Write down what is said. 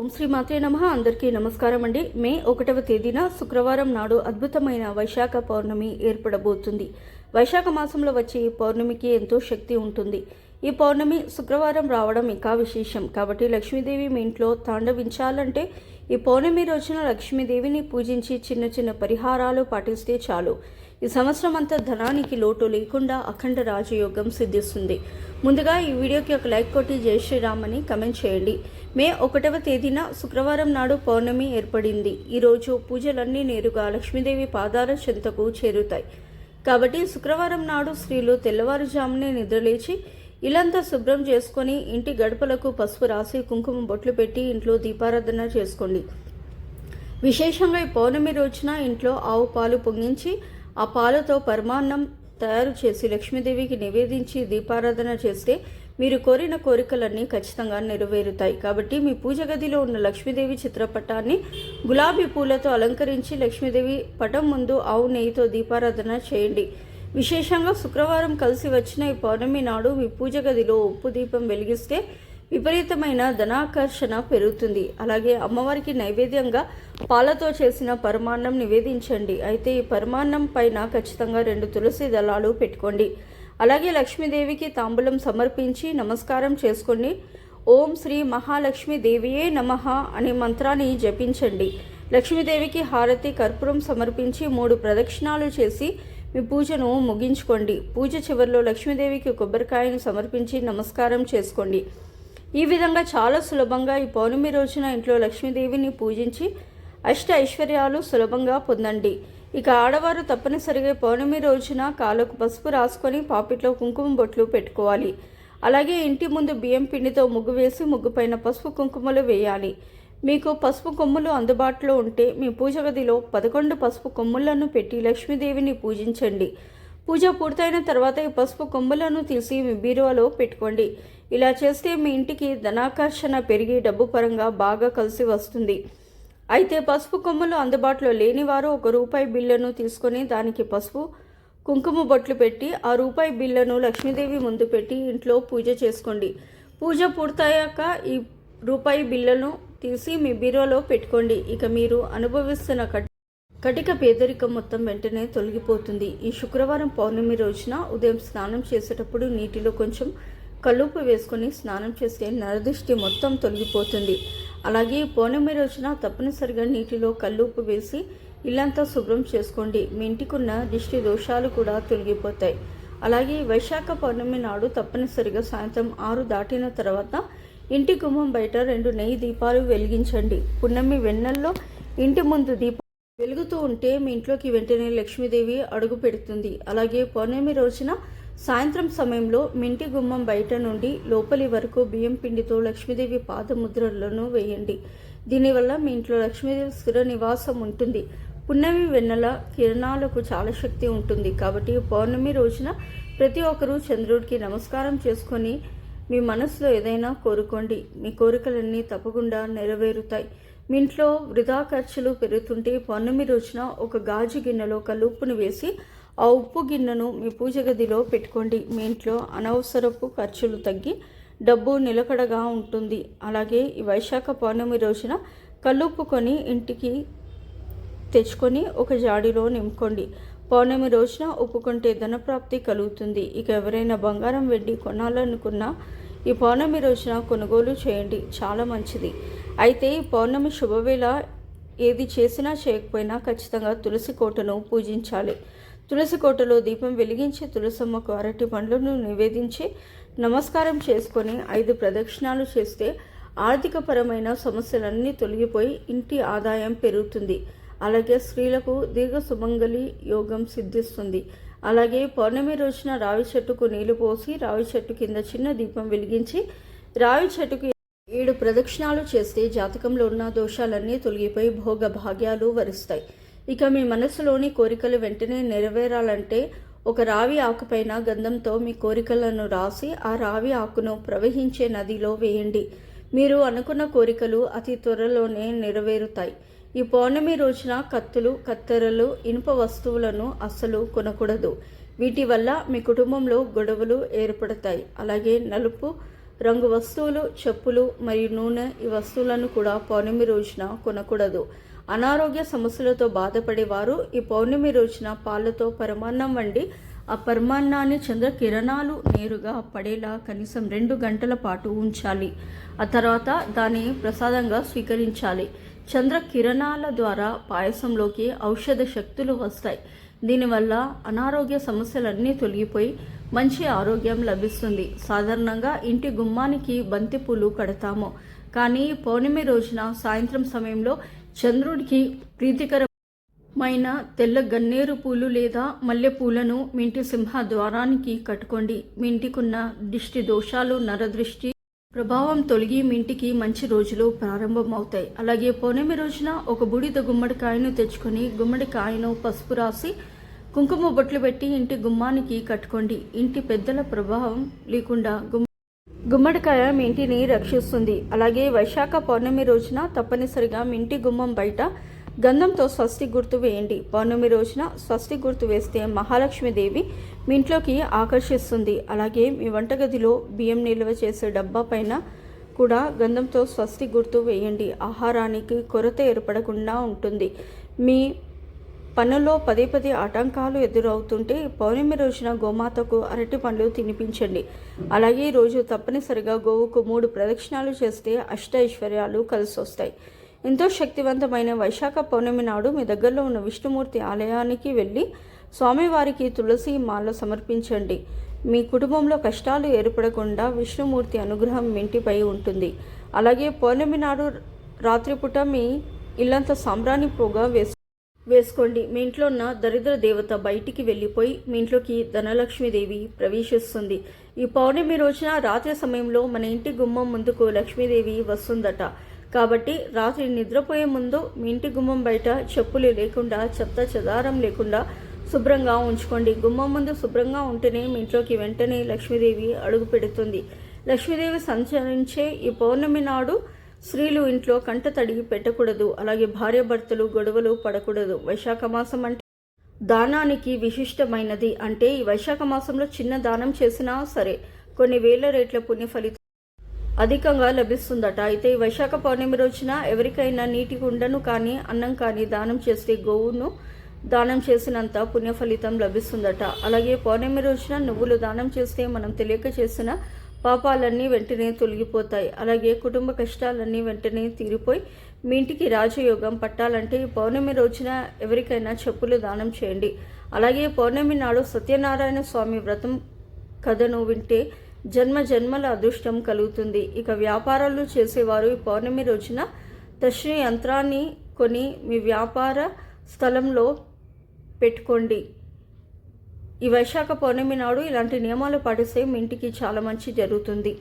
ఓం శ్రీ మాత్రే నమః. అందరికీ నమస్కారం అండి. మే 1వ తేదీన శుక్రవారం నాడు అద్భుతమైన వైశాఖ పౌర్ణమి ఏర్పడబోతుంది. వైశాఖ మాసంలో వచ్చే ఈ పౌర్ణమికి ఎంతో శక్తి ఉంటుంది. ఈ పౌర్ణమి శుక్రవారం రావడం ఇంకా విశేషం. కాబట్టి లక్ష్మీదేవి మీ ఇంట్లో తాండవించాలంటే ఈ పౌర్ణమి రోజున లక్ష్మీదేవిని పూజించి చిన్న చిన్న పరిహారాలు పాటిస్తే చాలు. ఈ సంవత్సరం అంతా ధనానికి లోటు లేకుండా అఖండ రాజయోగం సిద్ధిస్తుంది. ముందుగా ఈ వీడియోకి ఒక లైక్ కొట్టి జై శ్రీరామ్ అని కమెంట్ చేయండి. మే 1వ తేదీన శుక్రవారం నాడు పౌర్ణమి ఏర్పడింది. ఈరోజు పూజలన్నీ నేరుగా లక్ష్మీదేవి పాదాల చెంతకు చేరుతాయి. కాబట్టి శుక్రవారం నాడు స్త్రీలు తెల్లవారుజామునే నిద్రలేచి ఇల్లంతా శుభ్రం చేసుకొని ఇంటి గడపలకు పసుపు రాసి కుంకుమ బొట్లు పెట్టి ఇంట్లో దీపారాధన చేసుకోండి. విశేషంగా ఈ పౌర్ణమి రోజున ఇంట్లో ఆవు పాలు పొంగించి ఆ పాలతో పరమాన్నం తయారు చేసి లక్ష్మీదేవికి నివేదించి దీపారాధన చేస్తే మీరు కోరిన కోరికలన్నీ ఖచ్చితంగా నెరవేరుతాయి. కాబట్టి మీ పూజ గదిలో ఉన్న లక్ష్మీదేవి చిత్రపటాన్ని గులాబీ పూలతో అలంకరించి లక్ష్మీదేవి పటం ముందు ఆవు నెయ్యితో దీపారాధన చేయండి. విశేషంగా శుక్రవారం కలిసి వచ్చిన ఈ పౌర్ణమి నాడు మీ పూజ గదిలో ఉప్పు దీపం వెలిగిస్తే విపరీతమైన ధనాకర్షణ పెరుగుతుంది. అలాగే అమ్మవారికి నైవేద్యంగా పాలతో చేసిన పరమాన్నం నివేదించండి. అయితే ఈ పరమాన్నం పైన ఖచ్చితంగా 2 తులసి దళాలు పెట్టుకోండి. అలాగే లక్ష్మీదేవికి తాంబూలం సమర్పించి నమస్కారం చేసుకోండి. ఓం శ్రీ మహాలక్ష్మీ దేవియే నమః అనే మంత్రాన్ని జపించండి. లక్ష్మీదేవికి హారతి కర్పూరం సమర్పించి 3 ప్రదక్షిణాలు చేసి మీ పూజను ముగించుకోండి. పూజ చివరిలో లక్ష్మీదేవికి కొబ్బరికాయను సమర్పించి నమస్కారం చేసుకోండి. ఈ విధంగా చాలా సులభంగా ఈ పౌర్ణమి రోజున ఇంట్లో లక్ష్మీదేవిని పూజించి అష్ట ఐశ్వర్యాలు సులభంగా పొందండి. ఇక ఆడవారు తప్పనిసరిగా పౌర్ణమి రోజున కాళ్ళకు పసుపు రాసుకొని పాపిట్లో కుంకుమ బొట్లు పెట్టుకోవాలి. అలాగే ఇంటి ముందు బియ్యం పిండితో ముగ్గు వేసి ముగ్గు పైన పసుపు కుంకుమలు వేయాలి. మీకు పసుపు కొమ్ములు అందుబాటులో ఉంటే మీ పూజ గదిలో 11 పసుపు కొమ్ములను పెట్టి లక్ష్మీదేవిని పూజించండి. పూజ పూర్తయిన తర్వాత ఈ పసుపు కొమ్ములను తీసి మీ బీరువాలో పెట్టుకోండి. ఇలా చేస్తే మీ ఇంటికి ధనాకర్షణ పెరిగి డబ్బు పరంగా బాగా కలిసి వస్తుంది. అయితే పసుపు కొమ్ములు అందుబాటులో లేని వారు ₹1 బిల్లను తీసుకొని దానికి పసుపు కుంకుమ బొట్లు పెట్టి ఆ రూపాయి బిల్లను లక్ష్మీదేవి ముందు పెట్టి ఇంట్లో పూజ చేసుకోండి. పూజ పూర్తయ్యాక ఈ రూపాయి బిల్లను తీసి మీ బీరువాలో పెట్టుకోండి. ఇక మీరు అనుభవిస్తున్న కటిక పేదరికం మొత్తం వెంటనే తొలగిపోతుంది. ఈ శుక్రవారం పౌర్ణమి రోజున ఉదయం స్నానం చేసేటప్పుడు నీటిలో కొంచెం కల్లుప్పు వేసుకొని స్నానం చేస్తే నరదృష్టి మొత్తం తొలగిపోతుంది. అలాగే పౌర్ణమి రోజున తప్పనిసరిగా నీటిలో కల్లుప్పు వేసి ఇల్లంతా శుభ్రం చేసుకోండి. మీ ఇంటికున్న దిష్టి దోషాలు కూడా తొలగిపోతాయి. అలాగే వైశాఖ పౌర్ణమి నాడు తప్పనిసరిగా సాయంత్రం 6 దాటిన తర్వాత ఇంటి గుమ్మం బయట 2 నెయ్యి దీపాలు వెలిగించండి. పున్నమి వెన్నెల్లో ఇంటి ముందు దీపం వెలుగుతూ ఉంటే మీ ఇంట్లోకి వెంటనే లక్ష్మీదేవి అడుగు పెడుతుంది. అలాగే పౌర్ణమి రోజున సాయంత్రం సమయంలో మీ ఇంటి గుమ్మం బయట నుండి లోపలి వరకు బియ్యం పిండితో లక్ష్మీదేవి పాదముద్రలను వేయండి. దీనివల్ల మీ ఇంట్లో లక్ష్మీదేవి స్థిర నివాసం ఉంటుంది. పున్నమి వెన్నెల కిరణాలకు చాలా శక్తి ఉంటుంది. కాబట్టి పౌర్ణమి రోజున ప్రతి ఒక్కరూ చంద్రుడికి నమస్కారం చేసుకొని మీ మనసులో ఏదైనా కోరుకోండి. మీ కోరికలన్నీ తప్పకుండా నెరవేరుతాయి. మీ ఇంట్లో వృధా ఖర్చులు పెరుగుతుంటే పౌర్ణమి రోజున ఒక గాజు గిన్నెలో కల్లుప్పును వేసి ఆ ఉప్పు గిన్నెను మీ పూజ గదిలో పెట్టుకోండి. మీ ఇంట్లో అనవసరపు ఖర్చులు తగ్గి డబ్బు నిలకడగా ఉంటుంది. అలాగే ఈ వైశాఖ పౌర్ణమి రోజున కల్లుప్పు కొని ఇంటికి తెచ్చుకొని ఒక జాడీలో నింపుకోండి. పౌర్ణమి రోజున ఒప్పుకుంటే ధనప్రాప్తి కలుగుతుంది. ఇక ఎవరైనా బంగారం వెండి కొనాలనుకున్నా ఈ పౌర్ణమి రోజున కొనుగోలు చేయండి, చాలా మంచిది. అయితే ఈ పౌర్ణమి శుభవేళ ఏది చేసినా చేయకపోయినా ఖచ్చితంగా తులసి కోటను పూజించాలి. తులసి కోటలో దీపం వెలిగించి తులసమ్మకు అరటి పండ్లను నివేదించి నమస్కారం చేసుకొని 5 ప్రదక్షిణాలు చేస్తే ఆర్థికపరమైన సమస్యలన్నీ తొలగిపోయి ఇంటి ఆదాయం పెరుగుతుంది. అలాగే స్త్రీలకు దీర్ఘ సుమంగళి యోగం సిద్ధిస్తుంది. అలాగే పౌర్ణమి రోజున రావి చెట్టుకు నీళ్లు పోసి రావి చెట్టు కింద చిన్న దీపం వెలిగించి రావి చెట్టుకు 7 ప్రదక్షిణాలు చేస్తే జాతకంలో ఉన్న దోషాలన్నీ తొలగిపోయి భోగ భాగ్యాలు వరిస్తాయి. ఇక మీ మనసులోని కోరికలు వెంటనే నెరవేరాలంటే ఒక రావి ఆకుపైన గంధంతో మీ కోరికలను రాసి ఆ రావి ఆకును ప్రవహించే నదిలో వేయండి. మీరు అనుకున్న కోరికలు అతి త్వరలోనే నెరవేరుతాయి. ఈ పౌర్ణమి రోజున కత్తులు, కత్తెరలు, ఇనుప వస్తువులను అస్సలు కొనకూడదు. వీటి వల్ల మీ కుటుంబంలో గొడవలు ఏర్పడతాయి. అలాగే నలుపు రంగు వస్తువులు, చెప్పులు మరియు నూనె ఈ వస్తువులను కూడా పౌర్ణమి రోజున కొనకూడదు. అనారోగ్య సమస్యలతో బాధపడేవారు ఈ పౌర్ణమి రోజున పాలతో పరమాన్నం వండి ఆ పరమాన్నాన్ని చంద్రకిరణాలు నేరుగా పడేలా కనీసం 2 గంటల పాటు ఉంచాలి. ఆ తర్వాత దాన్ని ప్రసాదంగా స్వీకరించాలి. చంద్రకిరణాల ద్వారా పాయసంలోకి ఔషధ శక్తులు వస్తాయి. దీనివల్ల అనారోగ్య సమస్యలన్నీ తొలగిపోయి మంచి ఆరోగ్యం లభిస్తుంది. సాధారణంగా ఇంటి గుమ్మానికి బంతిపూలు కడతాము, కానీ పౌర్ణమి రోజున సాయంత్రం సమయంలో చంద్రుడికి ప్రీతికరమైన తెల్ల గన్నేరు పూలు లేదా మల్లెపూలను మీ ఇంటి సింహ ద్వారానికి కట్టుకోండి. మీ ఇంటికున్న దిష్టి దోషాలు, నరదృష్టి ప్రభావం తొలగి మీ ఇంటికి మంచి రోజులు ప్రారంభమవుతాయి. అలాగే పౌర్ణమి రోజున ఒక బూడిద గుమ్మడికాయను తెచ్చుకొని గుమ్మడికాయను పసుపు రాసి కుంకుమ బొట్లు పెట్టి ఇంటి గుమ్మానికి కట్టుకోండి. ఇంటి పెద్దల ప్రభావం లేకుండా గుమ్మడికాయ మీ ఇంటిని రక్షిస్తుంది. అలాగే వైశాఖ పౌర్ణమి రోజున తప్పనిసరిగా మీ ఇంటి గుమ్మం బయట గంధంతో స్వస్తి గుర్తు వేయండి. పౌర్ణమి రోజున స్వస్తి గుర్తు వేస్తే మహాలక్ష్మీదేవి మీ ఇంట్లోకి ఆకర్షిస్తుంది. అలాగే మీ వంటగదిలో బియ్యం నిల్వ చేసే డబ్బా పైన కూడా గంధంతో స్వస్తి గుర్తు వేయండి. ఆహారానికి కొరత ఏర్పడకుండా ఉంటుంది. మీ పనుల్లో పదే ఆటంకాలు ఎదురవుతుంటే పౌర్ణమి రోజున గోమాతకు అరటి పండ్లు తినిపించండి. అలాగే ఈ రోజు తప్పనిసరిగా గోవుకు 3 ప్రదక్షిణాలు చేస్తే అష్ట ఐశ్వర్యాలు కలిసి వస్తాయి. ఎంతో శక్తివంతమైన వైశాఖ పౌర్ణమి నాడు మీ దగ్గరలో ఉన్న విష్ణుమూర్తి ఆలయానికి వెళ్ళి స్వామివారికి తులసి మాల సమర్పించండి. మీ కుటుంబంలో కష్టాలు ఏర్పడకుండా విష్ణుమూర్తి అనుగ్రహం మీ ఇంటిపై ఉంటుంది. అలాగే పౌర్ణమి నాడు రాత్రిపూట మీ ఇల్లంతా సాంబ్రాణి పొగ వేసుకోండి. మీ ఇంట్లో ఉన్న దరిద్ర దేవత బయటికి వెళ్ళిపోయి మీ ఇంట్లోకి ధనలక్ష్మీదేవి ప్రవేశిస్తుంది. ఈ పౌర్ణమి రోజున రాత్రి సమయంలో మన ఇంటి గుమ్మం ముందుకు లక్ష్మీదేవి వస్తుందట. కాబట్టి రాత్రి నిద్రపోయే ముందు మీ ఇంటి గుమ్మం బయట చెప్పులు లేకుండా, చెత్త చెదారం లేకుండా శుభ్రంగా ఉంచుకోండి. గుమ్మం ముందు శుభ్రంగా ఉంటేనే మీ ఇంట్లోకి వెంటనే లక్ష్మీదేవి అడుగు పెడుతుంది. లక్ష్మీదేవి సంచరించే ఈ పౌర్ణమి నాడు స్త్రీలు ఇంట్లో కంట తడిగి పెట్టకూడదు. అలాగే భార్యాభర్తలు గొడవలు పడకూడదు. వైశాఖ మాసం అంటే దానానికి విశిష్టమైనది. అంటే ఈ వైశాఖ మాసంలో చిన్న దానం చేసినా సరే కొన్ని వేల రేట్ల పుణ్య ఫలితం అధికంగా లభిస్తుందట. అయితే ఈ వైశాఖ పౌర్ణమి రోజున ఎవరికైనా నీటి కుండను కానీ అన్నం కానీ దానం చేస్తే గోవును దానం చేసినంత పుణ్య ఫలితం లభిస్తుందట. అలాగే పౌర్ణమి రోజున నువ్వులు దానం చేస్తే మనం తెలియక చేసిన పాపాలన్నీ వెంటనే తొలగిపోతాయి. అలాగే కుటుంబ కష్టాలన్నీ వెంటనే తీరిపోయి మీ ఇంటికి రాజయోగం పట్టాలంటే ఈ పౌర్ణమి రోజున ఎవరికైనా చెప్పులు దానం చేయండి. అలాగే పౌర్ణమి నాడు సత్యనారాయణ స్వామి వ్రతం కథను వింటే జన్మ జన్మల అదృష్టం కలుగుతుంది. ఇక వ్యాపారాలు చేసేవారు ఈ పౌర్ణమి రోజున దర్శన యంత్రాన్ని కొని మీ వ్యాపార స్థలంలో పెట్టుకోండి. ఈ వైశాఖ పౌర్ణమి నాడు ఇలాంటి నియమాలు పాటిస్తే మీ ఇంటికి చాలా మంచి జరుగుతుంది.